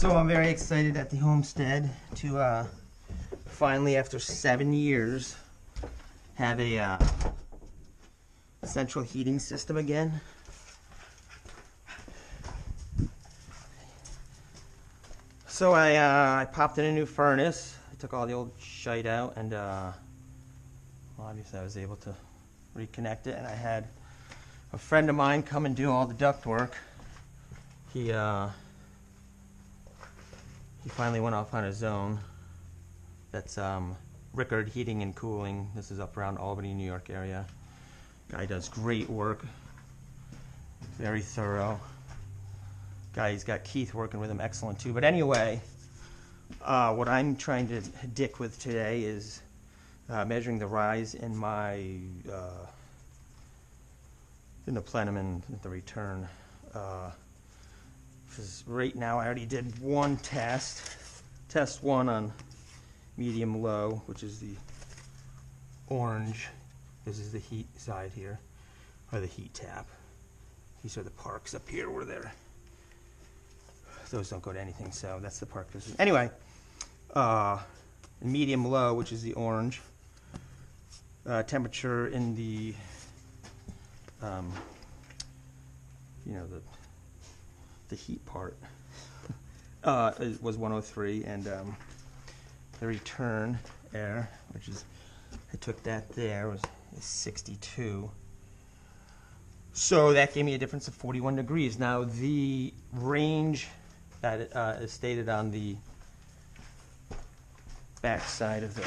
So I'm very excited at the homestead to finally, after 7 years, have a central heating system again. So I popped in a new furnace. I took all the old shite out, and well, obviously I was able to reconnect it. And I had a friend of mine come and do all the duct work. He finally went off on his own. That's Rickard Heating and Cooling. This is up around Albany, New York area. Guy does great work. Very thorough. He's got Keith working with him, excellent too. But anyway, what I'm trying to dick with today is measuring the rise in my in the plenum and the return. Because right now I already did one test one on medium low, which is the orange. This is the heat side here, or the heat tap. These are the parks up here where they're, those don't go to anything, so that's the park. Anyway, medium low, which is the orange, temperature in the you know, the heat part was 103, and the return air, which is, I took that there, was 62. So that gave me a difference of 41 degrees. Now the range that is stated on the back side of the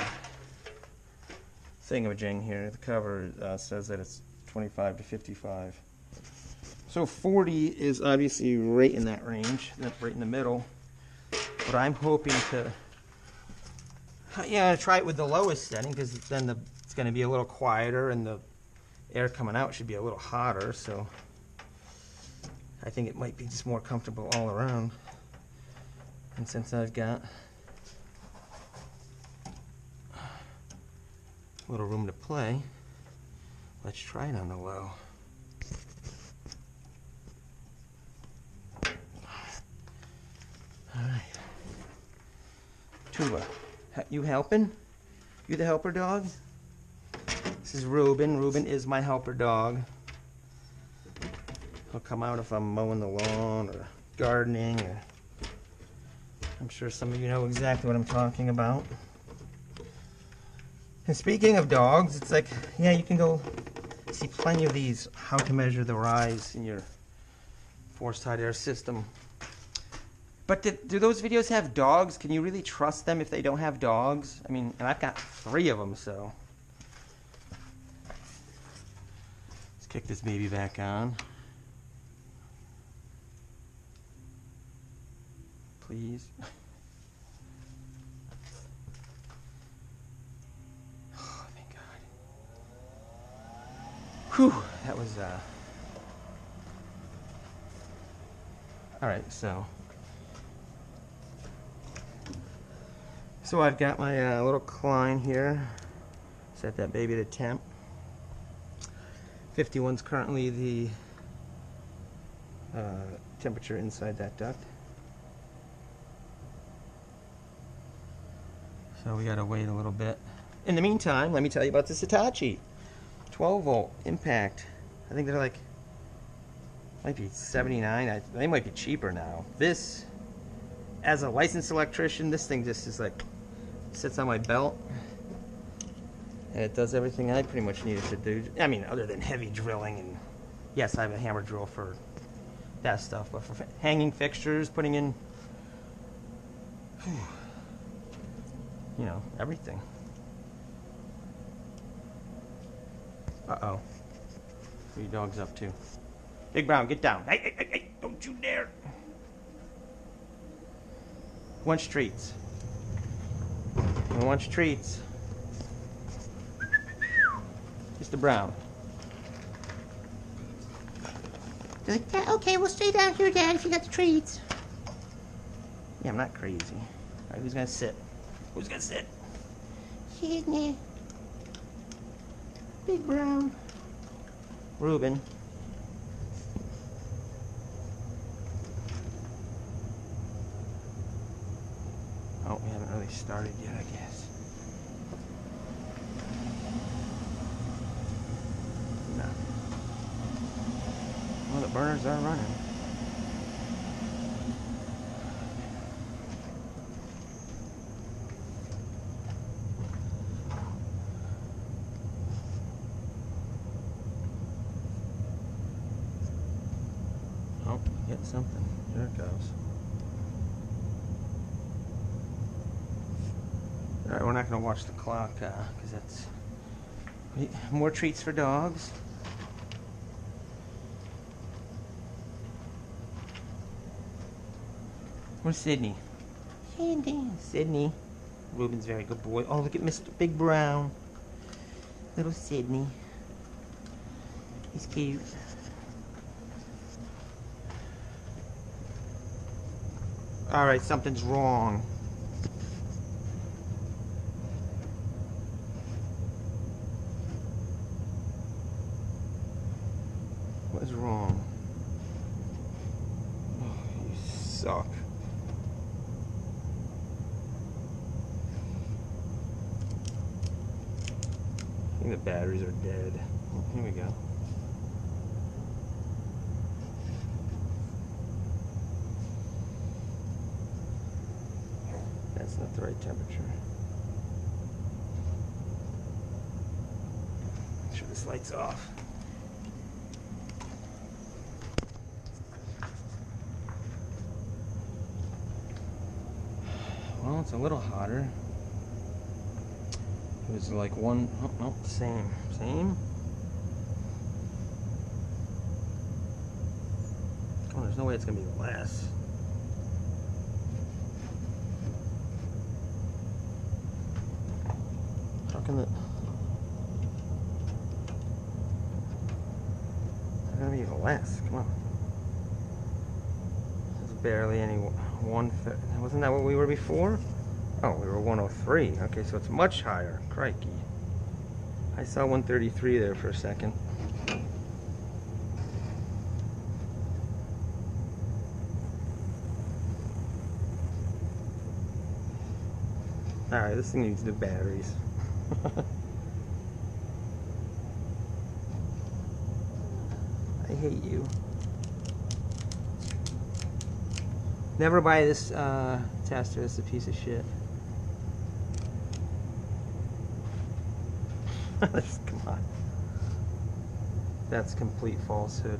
thingamajig here, the cover says that it's 25 to 55. So 40 is obviously right in that range, right in the middle. But I'm hoping to, try it with the lowest setting, because then it's going to be a little quieter and the air coming out should be a little hotter. So I think it might be just more comfortable all around. And since I've got a little room to play, let's try it on the low. Alright. Tuba, you helping? You the helper dog? This is Reuben. Reuben is my helper dog. He'll come out if I'm mowing the lawn or gardening, or I'm sure some of you know exactly what I'm talking about. And speaking of dogs, it's like, yeah, you can go see plenty of these how to measure the rise in your forced hot air system. But do those videos have dogs? Can you really trust them if they don't have dogs? I mean, and I've got 3 of them, so. Let's kick this baby back on. Please. Oh, thank God. Whew, that was, all right, so I've got my little Klein here. Set that baby to temp. 51's currently the temperature inside that duct. So we gotta wait a little bit. In the meantime, let me tell you about this Hitachi 12 volt impact. I think they're like, might be 79. They might be cheaper now. This, as a licensed electrician, this thing just is like, sits on my belt, and it does everything I pretty much need it to do. I mean, other than heavy drilling, and yes, I have a hammer drill for that stuff, but for hanging fixtures, putting in, you know, everything. Uh-oh. What are your dogs up to? Big Brown, get down. Hey, hey, hey, hey, don't you dare. Who wants treats? Who wants treats? Mr. Brown. They're like, yeah, okay, we'll stay down here, Dad, if you got the treats. Yeah, I'm not crazy. All right, who's gonna sit? Who's gonna sit? Sydney. Big Brown. Reuben. really started yet, I guess. No. Well, the burners are running. Oh, get something. There it goes. Alright, we're not going to watch the clock because that's more treats for dogs. Where's Sydney? Sydney. Ruben's a very good boy. Oh, look at Mr. Big Brown. Little Sydney. He's cute. Alright, something's wrong. What is wrong? Oh, you suck. I think the batteries are dead. Here we go. That's not the right temperature. Make sure this light's off. Well, it's a little hotter. It was like one, oh, no, same. Oh, there's no way it's gonna be less. How can it? It's gonna be less. Come on. There's barely any 130. Wasn't that what we were before? Oh, we were 103. Okay, so it's much higher. Crikey. I saw 133 there for a second. Alright, this thing needs new batteries. I hate you. Never buy this tester. It's a piece of shit. Come on. That's complete falsehood.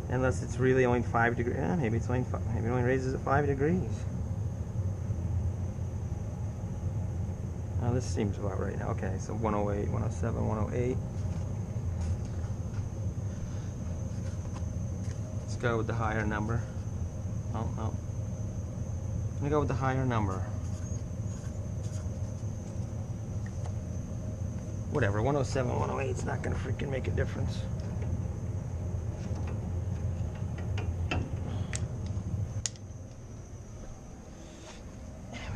Unless it's really only 5 degrees. Yeah, maybe it's only maybe it only raises it 5 degrees. Oh, this seems about right now. Okay, so 108, 107, 108. Let's go with the higher number. Oh, no. I'm gonna go with the higher number. Whatever, 107, 108, it's not gonna freaking make a difference. We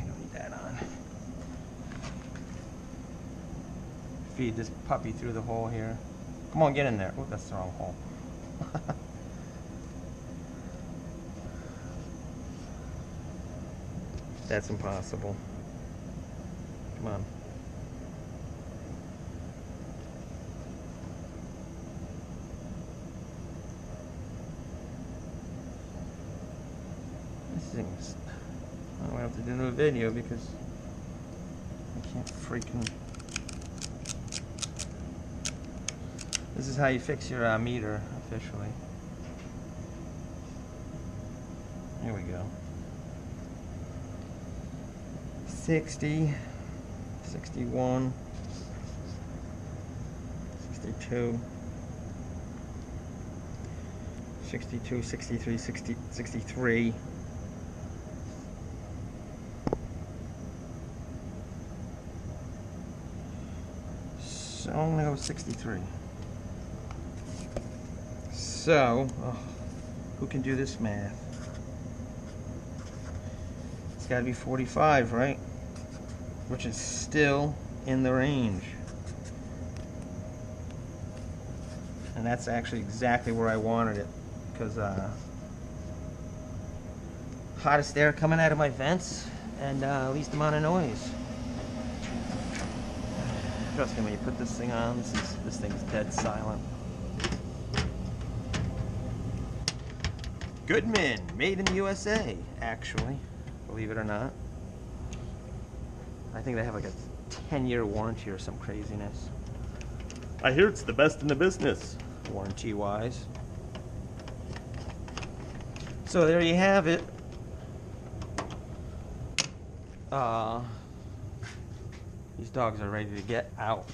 don't need that on. Feed this puppy through the hole here. Come on, get in there. Oh, that's the wrong hole. That's impossible. Come on. This thing's... I don't have to do no video because I can't freaking... This is how you fix your meter officially. Here we go. 60, 61, 62, 62, 63, 60, 63. So I'm gonna go with 63. So, who can do this math? It's gotta be 45, right? Which is still in the range. And that's actually exactly where I wanted it, because hottest air coming out of my vents, and least amount of noise. Trust me, when you put this thing on, this thing's dead silent. Goodman, made in the USA, actually, believe it or not. I think they have like a 10-year warranty or some craziness. I hear it's the best in the business, warranty-wise. So there you have it. These dogs are ready to get out.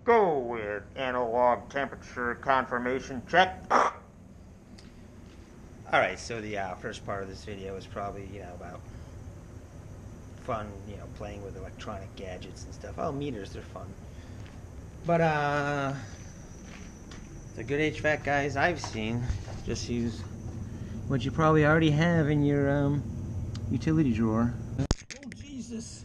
Go with analog temperature confirmation check. Alright, so the first part of this video is probably, about fun, playing with electronic gadgets and stuff. Oh, meters, they're fun. But, the good HVAC guys I've seen just use what you probably already have in your, utility drawer. Oh, Jesus.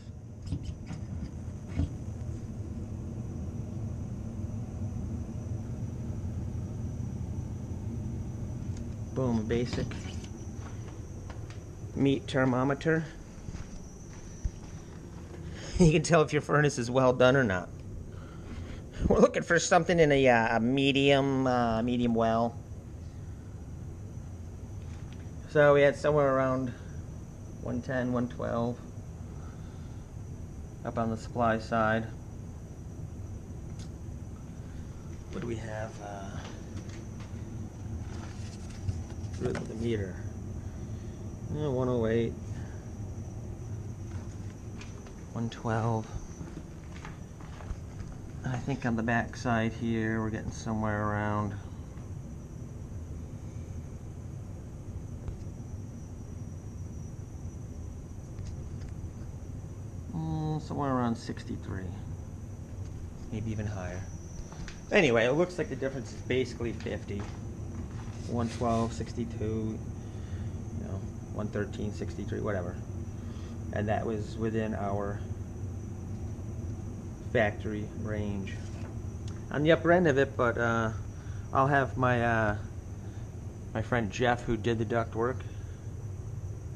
Boom, a basic meat thermometer. You can tell if your furnace is well done or not. We're looking for something in a medium, medium well. So we had somewhere around 110, 112 up on the supply side. What do we have? With the meter. 108, 112. And I think on the back side here we're getting somewhere around somewhere around 63, maybe even higher. Anyway, it looks like the difference is basically 50. 112, 62, 113, 63, whatever. And that was within our factory range. On the upper end of it, but I'll have my my friend Jeff, who did the duct work,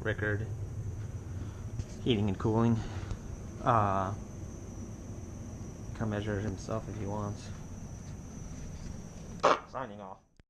Rickard, heating and cooling, come measure it himself if he wants. Signing off.